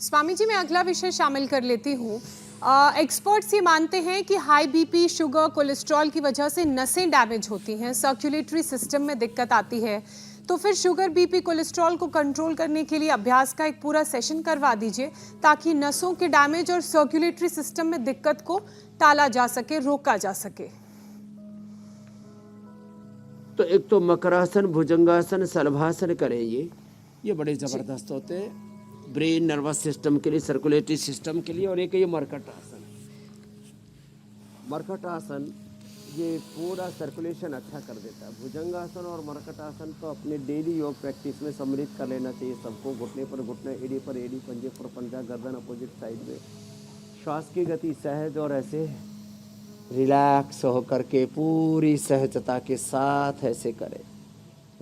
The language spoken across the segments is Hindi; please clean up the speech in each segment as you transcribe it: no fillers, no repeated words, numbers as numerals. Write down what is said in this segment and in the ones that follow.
स्वामी जी, मैं अगला विषय शामिल कर लेती हूँ। एक्सपर्ट्स ये मानते हैं कि हाई बीपी, शुगर, कोलेस्ट्रॉल की वजह से नसें डैमेज होती हैं, सर्कुलेटरी सिस्टम में दिक्कत आती है। तो फिर शुगर, बीपी, कोलेस्ट्रॉल को कंट्रोल करने के लिए अभ्यास का एक पूरा सेशन करवा दीजिए, ताकि नसों के डैमेज और सर्कुलेटरी सिस्टम में दिक्कत को टाला जा सके, रोका जा सके। तो एक तो मकरासन, भुजंगासन, शलभासन करें। ये बड़े जबरदस्त होते हैं ब्रेन, नर्वस सिस्टम के लिए, सर्कुलेटरी सिस्टम के लिए। और एक ये मरकट आसन। मरकट आसन ये पूरा सर्कुलेशन अच्छा कर देता है। भुजंगासन और मरकट आसन तो अपने डेली योग प्रैक्टिस में सम्मिलित कर लेना चाहिए सबको। घुटने पर घुटना, एड़ी पर एड़ी, पंजे पर पंजा, गर्दन अपोजिट साइड में। श्वास की गति सहज और ऐसे रिलैक्स होकर के पूरी सहजता के साथ ऐसे करें।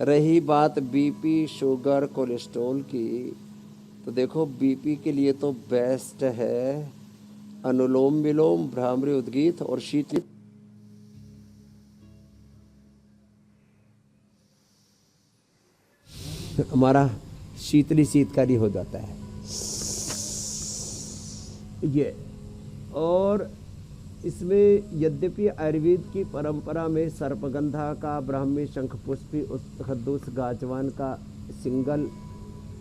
रही बात बीपी, शुगर, कोलेस्ट्रॉल की, तो देखो बीपी के लिए तो बेस्ट है अनुलोम विलोम, भ्रामरी उद्गीत और शीतली। हमारा शीतली शीतकारी हो जाता है ये। और इसमें यद्यपि आयुर्वेद की परंपरा में सर्पगंधा का, ब्राह्मी, शंखपुष्पी, खद्दूस, गाजवान का सिंगल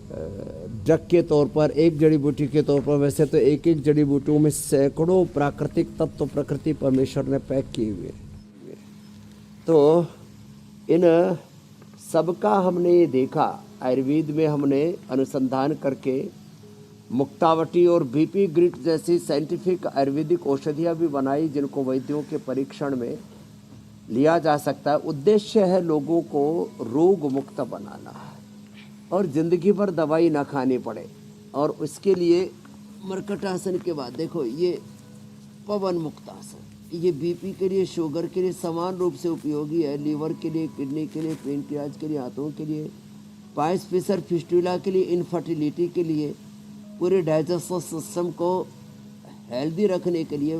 ड्रग के तौर पर, एक जड़ी बूटी के तौर पर, वैसे तो एक एक जड़ी बूटियों में सैकड़ों प्राकृतिक तत्व प्रकृति परमेश्वर ने पैक किए हुए। तो इन सबका हमने ये देखा, आयुर्वेद में हमने अनुसंधान करके मुक्तावटी और बीपी ग्रिट जैसी साइंटिफिक आयुर्वेदिक औषधियाँ भी बनाई, जिनको वैद्यों के परीक्षण में लिया जा सकता है। उद्देश्य है लोगों को रोग मुक्त बनाना और जिंदगी भर दवाई ना खानी पड़े। और उसके लिए मरकट आसन के बाद देखो ये पवन मुक्त आसन, ये बीपी के लिए, शुगर के लिए समान रूप से उपयोगी है। लीवर के लिए, किडनी के लिए, पेनक्रियाज के लिए, आंतों के लिए, पाइल्स, फिशर, फिस्टुला के लिए, इनफर्टिलिटी के लिए, पूरे डाइजेस्टिव सिस्टम को हेल्दी रखने के लिए।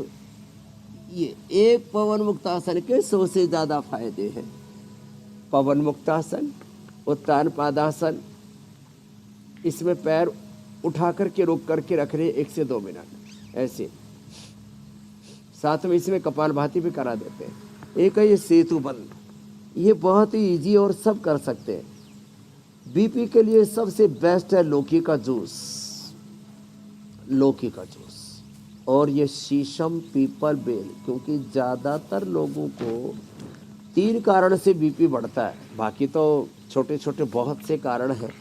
ये एक पवन मुक्तासन के 100 से ज़्यादा फायदे हैं। पवन मुक्तासन, उत्तान पादासन, इसमें पैर उठा करके रोक करके रख रहे 1 से 2 मिनट ऐसे। साथ में इसमें कपालभाति भी करा देते हैं। एक है ये सेतु बंद, ये बहुत ही इजी और सब कर सकते हैं। बीपी के लिए सबसे बेस्ट है लौकी का जूस, लौकी का जूस। और ये शीशम, पीपल, बेल, क्योंकि ज़्यादातर लोगों को 3 कारण से बीपी बढ़ता है, बाकी तो छोटे छोटे बहुत से कारण हैं।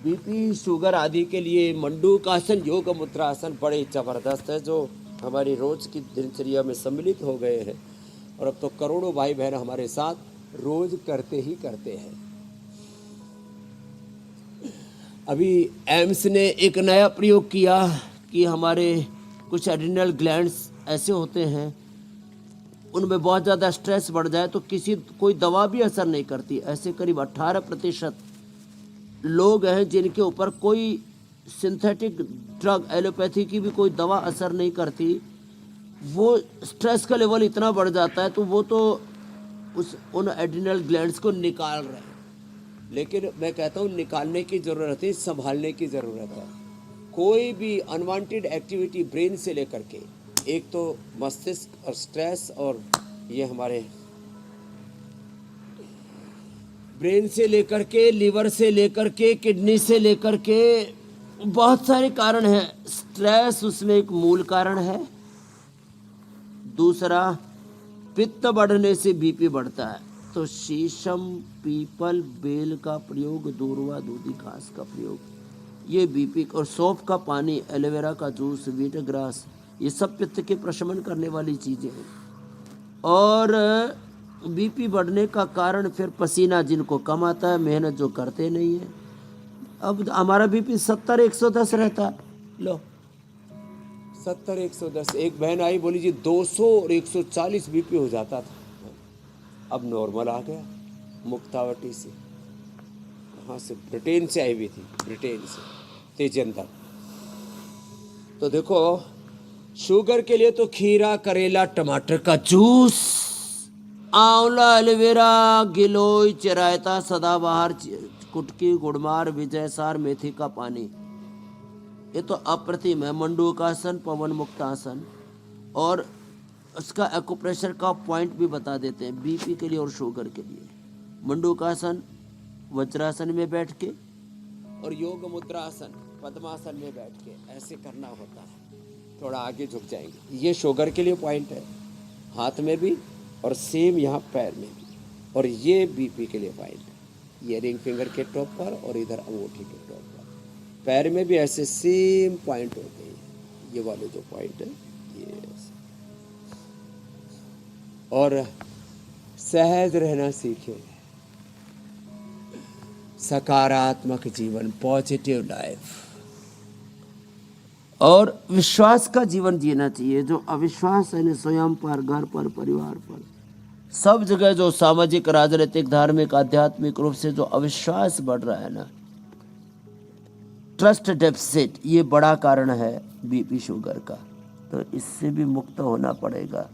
बीपी, शुगर आदि के लिए मंडूकासन, योग मुद्रासन बड़े ज़बरदस्त है, जो हमारी रोज़ की दिनचर्या में सम्मिलित हो गए हैं। और अब तो करोड़ों भाई बहन हमारे साथ रोज़ करते ही करते हैं। अभी एम्स ने एक नया प्रयोग किया कि हमारे कुछ एड्रिनल ग्लैंड्स ऐसे होते हैं, उनमें बहुत ज़्यादा स्ट्रेस बढ़ जाए तो कोई दवा भी असर नहीं करती। ऐसे करीब 18% लोग हैं जिनके ऊपर कोई सिंथेटिक ड्रग, एलोपैथी की भी कोई दवा असर नहीं करती। वो स्ट्रेस का लेवल इतना बढ़ जाता है तो वो तो उन एड्रिनल ग्लैंड्स को निकाल रहे हैं। लेकिन मैं कहता हूँ निकालने की ज़रूरत है, संभालने की ज़रूरत है। कोई भी अनवांटेड एक्टिविटी ब्रेन से लेकर के, एक तो मस्तिष्क और स्ट्रेस, और ये हमारे ब्रेन से लेकर के, लीवर से लेकर के, किडनी से लेकर के, बहुत सारे कारण हैं। स्ट्रेस उसमें एक मूल कारण है। दूसरा, पित्त बढ़ने से बीपी बढ़ता है, तो शीशम, पीपल, बेल का प्रयोग, दूर्वा, दूधी घास का प्रयोग, ये बीपी। और सौंफ का पानी, एलोवेरा का जूस, व्हीट ग्रास, ये सब पित्त के प्रशमन करने वाली चीज़ें हैं। और बीपी बढ़ने का कारण फिर पसीना जिनको कम आता है, मेहनत जो करते नहीं है। अब हमारा बीपी 70-110 रहता है, लो 70-110। एक बहन आई, बोली जी 200 और 140 बीपी हो जाता था, अब नॉर्मल आ गया। मुक्तावटी से, कहाँ से, ब्रिटेन से आई हुई थी, ब्रिटेन से, तेजेंद्र। तो देखो शुगर के लिए तो खीरा, करेला, टमाटर का जूस, आंवला, एलोवेरा, गिलोय, चिरायता, सदाबहार, कुटकी, गुड़मार, विजयसार, मेथी का पानी, ये तो अप्रतिम है। मंडूकासन, पवन मुक्तासन, और उसका एक्यूप्रेशर का पॉइंट भी बता देते हैं बीपी के लिए और शुगर के लिए। मंडूकासन वज्रासन में बैठ के, और योग मुद्रासन पद्मासन में बैठ के ऐसे करना होता है। थोड़ा आगे झुक जाएंगे। ये शुगर के लिए पॉइंट है, हाथ में भी और सेम यहाँ पैर में भी। और ये बीपी के लिए पॉइंट है, ये रिंग फिंगर के टॉप पर और इधर अंगूठी के टॉप पर। पैर में भी ऐसे सेम पॉइंट होते हैं, ये वाले जो पॉइंट है ये ऐसे। और सहज रहना सीखें, सकारात्मक जीवन, पॉजिटिव लाइफ, और विश्वास का जीवन जीना चाहिए। जो अविश्वास है स्वयं पर, घर पर, परिवार पर, सब जगह जो सामाजिक, राजनीतिक, धार्मिक, आध्यात्मिक रूप से जो अविश्वास बढ़ रहा है ना, ट्रस्ट डेफिसिट, ये बड़ा कारण है बीपी शुगर का। तो इससे भी मुक्त होना पड़ेगा।